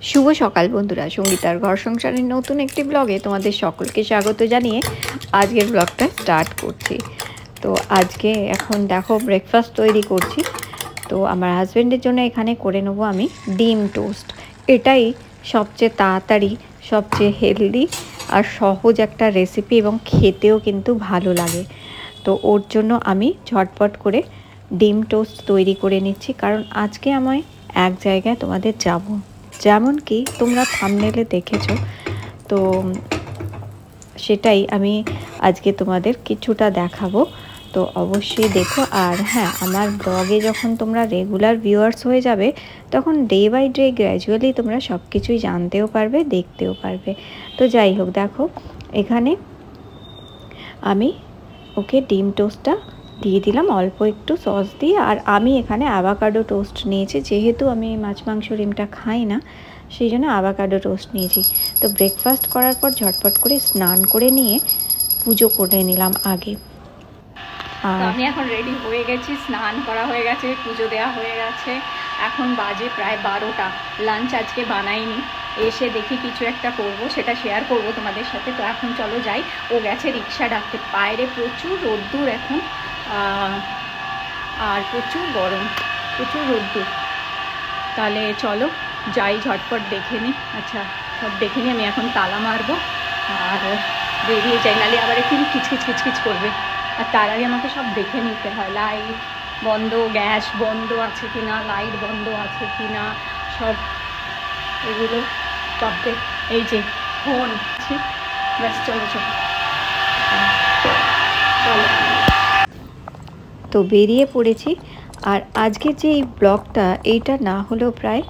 শুভ সকাল বন্ধুরা, সঙ্গীতার ঘর সংসারের নতুন একটি ব্লগে তোমাদের সকলকে স্বাগত জানিয়ে আজকের ব্লগটা স্টার্ট করছি। তো আজকে এখন দেখো ব্রেকফাস্ট তৈরি করছি। তো আমার হাজব্যান্ডের জন্য এখানে করে নেবো আমি ডিম টোস্ট। এটাই সবচেয়ে তাড়াতাড়ি, সবচেয়ে হেলদি আর সহজ একটা রেসিপি এবং খেতেও কিন্তু ভালো লাগে। তো ওর জন্য আমি ঝটপট করে ডিম টোস্ট তৈরি করে নিচ্ছি, কারণ আজকে আমি এক জায়গায় তোমাদের যাবো, যেমন কি তোমরা থাম্বনেলে দেখেছো। তো সেটাই আমি আজকে তোমাদের কিছুটা দেখাবো, তো অবশ্যই দেখো। আর হ্যাঁ, আমার ব্লগে যখন তোমরা রেগুলার ভিউয়ার্স হয়ে যাবে, তখন ডে বাই ডে গ্র্যাজুয়ালি তোমরা সব কিছুই জানতেও পারবে, দেখতেও পারবে। তো যাই হোক, দেখো এখানে আমি ওকে ডিম টোস্টটা দিয়ে দিলাম অল্প একটু সস দিয়ে। আর আমি এখানে অ্যাভোকাডো টোস্ট নিয়েছি, যেহেতু আমি মাছ মাংস ডিমটা খাই না, সেই জন্য অ্যাভোকাডো টোস্ট নিয়েছি। তো ব্রেকফাস্ট করার পর ঝটপট করে স্নান করে নিয়ে পুজো করে নিলাম আগে। আর আমি এখন রেডি হয়ে গেছি, স্নান করা হয়ে গেছে, পুজো দেওয়া হয়ে গেছে। এখন বাজে প্রায় 12টা। লাঞ্চ আজকে বানাইনি, এসে দেখি কিছু একটা করব, সেটা শেয়ার করব তোমাদের সাথে। তো এখন চলো যাই। ও গেছে রিক্সা ডাকতে। বাইরে প্রচুর রোদ্দুর এখন, আর প্রচুর গরম, প্রচুর রোদ্দুর। তাহলে চলো যাই, ঝটপট দেখে নিই। আচ্ছা, সব দেখে নিই। আমি এখন তালা মারবো আর বেরিয়ে যাই, নাহলে আবার একটু খিচখিচ খিচখিচ করবে। আর তার আগে আমাকে সব দেখে নিতে হয়, লাইট বন্ধ, গ্যাস বন্ধ আছে কি না, লাইট বন্ধ আছে কি না, সব এগুলো সবকে। এই যে ফোন আছে, ব্যাস চলো চলো চলো। তো বেরিয়ে পড়েছি। আর আজকে যে এই ব্লগটা, এইটা না হলেও প্রায়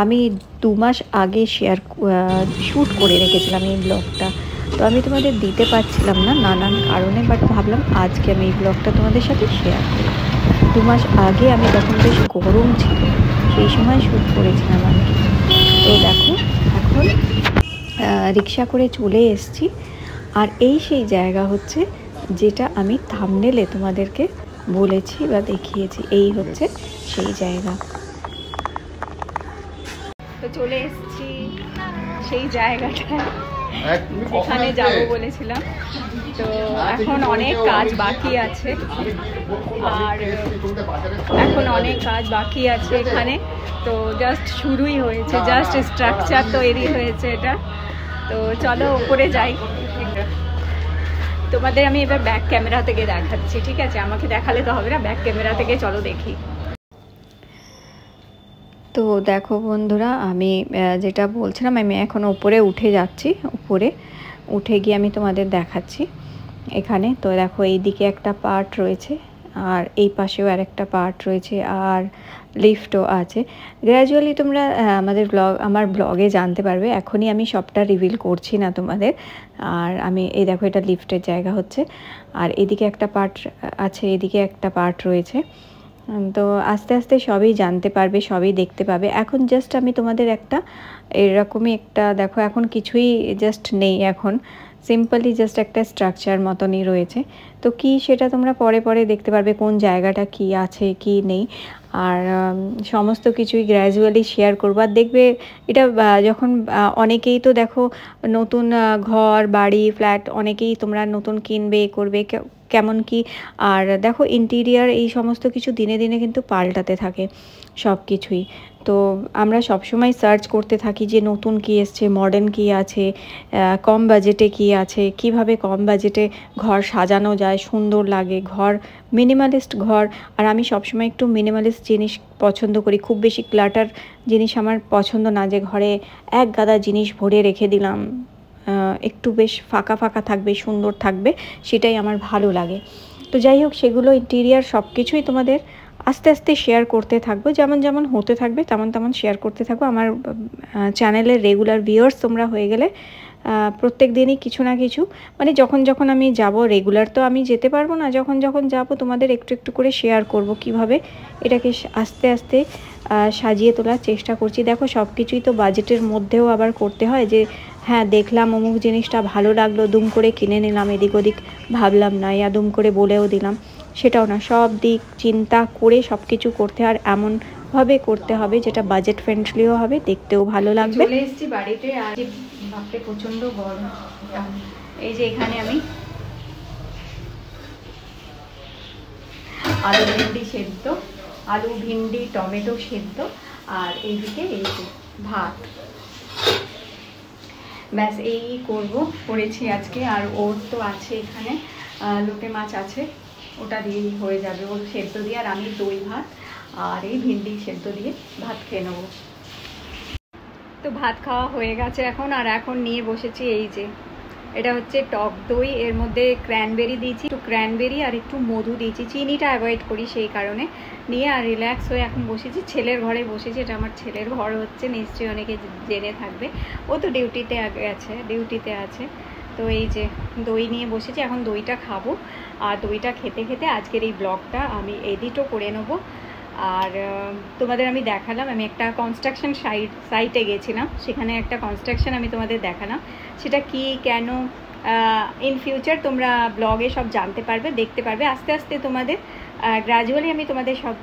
আমি 2 মাস আগে শ্যুট করে রেখেছিলাম এই ব্লগটা। তো আমি তোমাদের দিতে পারছিলাম না নানান কারণে, বাট ভাবলাম আজকে আমি এই ব্লগটা তোমাদের সাথে শেয়ার করি। 2 মাস আগে আমি তখন বেশ গরম ছিল, সেই সময় শ্যুট করেছিলাম আর কি। তো দেখো এখন রিক্সা করে চলে এসেছি। আর এই সেই জায়গা হচ্ছে যেটা আমি থাম্বনেলে তোমাদেরকে বলেছি বা দেখিয়েছি, এই হচ্ছে সেই জায়গা। তো চলে এসেছি সেই জায়গাটা যেখানে যাব বলেছিলাম। তো এখন অনেক কাজ বাকি আছে, আর এখন অনেক কাজ বাকি আছে এখানে। তো জাস্ট শুরুই হয়েছে, জাস্ট স্ট্রাকচার তৈরি হয়েছে এটা। তো চলো উপরে যাই। তোমাদের আমি এবার ব্যাক ক্যামেরা থেকে দেখাচ্ছি, ঠিক আছে? আমাকে দেখালে তো হবে না, ব্যাক ক্যামেরা থেকে চলো দেখি। তো দেখো বন্ধুরা, আমি যেটা বলছিলাম, আমি এখন উপরে উঠে যাচ্ছি। উপরে উঠে গিয়ে আমি তোমাদের দেখাচ্ছি এখানে। তো দেখো এইদিকে একটা পার্ট রয়েছে, আর এই পাশেও আর একটা পার্ট রয়েছে, আর লিফটও আছে। গ্র্যাজুয়ালি তোমরা আমার ব্লগে জানতে পারবে, এখনই আমি সবটা রিভিল করছি না তোমাদের। আর আমি এই দেখো, এটা লিফটের জায়গা হচ্ছে, আর এদিকে একটা পার্ট আছে, এদিকে একটা পার্ট রয়েছে। তো আস্তে আস্তে সবই জানতে পারবে, সবই দেখতে পাবে। এখন জাস্ট আমি তোমাদের একটা এরকমই একটা, দেখো এখন কিছুই জাস্ট নেই, এখন সিম্পলি জাস্ট একটা স্ট্রাকচার মতনই রয়েছে। তো কি সেটা তোমরা পরে পরে দেখতে পারবে, কোন জায়গাটা কি আছে কি নেই। আর সমস্ত কিছুই গ্র্যাজুয়ালি শেয়ার করবো। আর দেখবে এটা যখন অনেকেই তো দেখো নতুন ঘর বাড়ি ফ্ল্যাট অনেকেই তোমরা নতুন কিনবে করবে, কেমন কি। আর দেখো ইন্টিরিয়ার এই সমস্ত কিছু দিনে দিনে কিন্তু পাল্টাতে থাকে সব কিছুই। তো আমরা সবসময় সার্চ করতে থাকি যে নতুন কি এসছে, মডার্ন কি আছে, কম বাজেটে কি আছে, কিভাবে কম বাজেটে ঘর সাজানো যায়, সুন্দর লাগে ঘর, মিনিমালিস্ট ঘর। আর আমি সবসময় একটু মিনিমালিস্ট জিনিস পছন্দ করি, খুব বেশি ক্লাটার জিনিস আমার পছন্দ না, যে ঘরে এক গাদা জিনিস ভরে রেখে দিলাম। একটু বেশ ফাঁকা ফাঁকা থাকবে, সুন্দর থাকবে, সেটাই আমার ভালো লাগে। তো যাই হোক, সেগুলো ইন্টিরিয়ার সব কিছুই তোমাদের আস্তে আস্তে শেয়ার করতে থাকবো, যেমন যেমন হতে থাকবে তেমন তেমন শেয়ার করতে থাকবো। আমার চ্যানেলের রেগুলার ভিউয়ার্স তোমরা হয়ে গেলে প্রত্যেক দিনই কিছু না কিছু, মানে যখন যখন আমি যাব, রেগুলার তো আমি যেতে পারবো না, যখন যখন যাব তোমাদের একটু একটু করে শেয়ার করব কিভাবে এটাকে আস্তে আস্তে সাজিয়ে তোলার চেষ্টা করছি। দেখো সব কিছুই তো বাজেটের মধ্যেও আবার করতে হয়, যে হ্যাঁ দেখলাম অমুক জিনিসটা ভালো লাগলো, দুম করে কিনে নিলাম, এদিক ওদিক ভাবলাম না, দুম করে বলেও দিলাম। সেটাও না, সব দিক চিন্তা করে সব কিছু করতে, আর এমনভাবে করতে হবে যেটা বাজেট ফ্রেন্ডলিও হবে, দেখতেও ভালো লাগবে। চলে এসেছি বাড়িতে, আর ভাবতে প্রচণ্ড গরম। এই যে এখানে আমি আলু ভিন্ডি সেদ্ধ, আলু ভিন্ডি টমেটো সেদ্ধ, আর এইদিকে এই যে ভাত, ব্যাস এই করেছি আজকে। আর ওর তো আছে এখানে লোটে মাছ আছে, ওটা দিয়েই হয়ে যাবে, ওর সেদ্ধ দিয়ে। আর আমি দই ভাত আর এই ভিন্ডি সেদ্ধ দিয়ে ভাত খেয়ে নেবো। তো ভাত খাওয়া হয়ে গেছে এখন, আর এখন নিয়ে বসেছি এই যে, এটা হচ্ছে টক দই, এর মধ্যে ক্র্যানবেরি দিয়েছি, একটু ক্র্যানবেরি আর একটু মধু দিয়েছি, চিনিটা অ্যাভয়েড করি সেই কারণে, নিয়ে আর রিল্যাক্স হয়ে এখন বসেছি। ছেলের ঘরে বসেছি, এটা আমার ছেলের ঘর হচ্ছে, নিশ্চয়ই অনেকে জেনে থাকবে, ও তো ডিউটিতে আছে। তো এই যে দই নিয়ে বসেছি, এখন দইটা খাবো, আর দইটা খেতে খেতে আজকের এই ব্লগটা আমি এডিটও করে নেবো। আর তোমাদের আমি দেখালাম, আমি একটা কনস্ট্রাকশন সাইটে গেছিলাম, সেখানে একটা কনস্ট্রাকশন আমি তোমাদের দেখালাম, সেটা কি কেন ইন ফিউচার তোমরা ব্লগে সব জানতে পারবে, দেখতে পারবে, আস্তে আস্তে তোমাদের গ্র্যাজুয়ালি আমি তোমাদের সব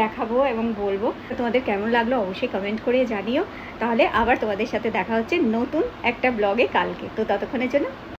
দেখাবো এবং বলবো। তোমাদের কেমন লাগলো অবশ্যই কমেন্ট করে জানিও। তাহলে আবার তোমাদের সাথে দেখা হচ্ছে নতুন একটা ব্লগে কালকে। তো ততক্ষণের জন্য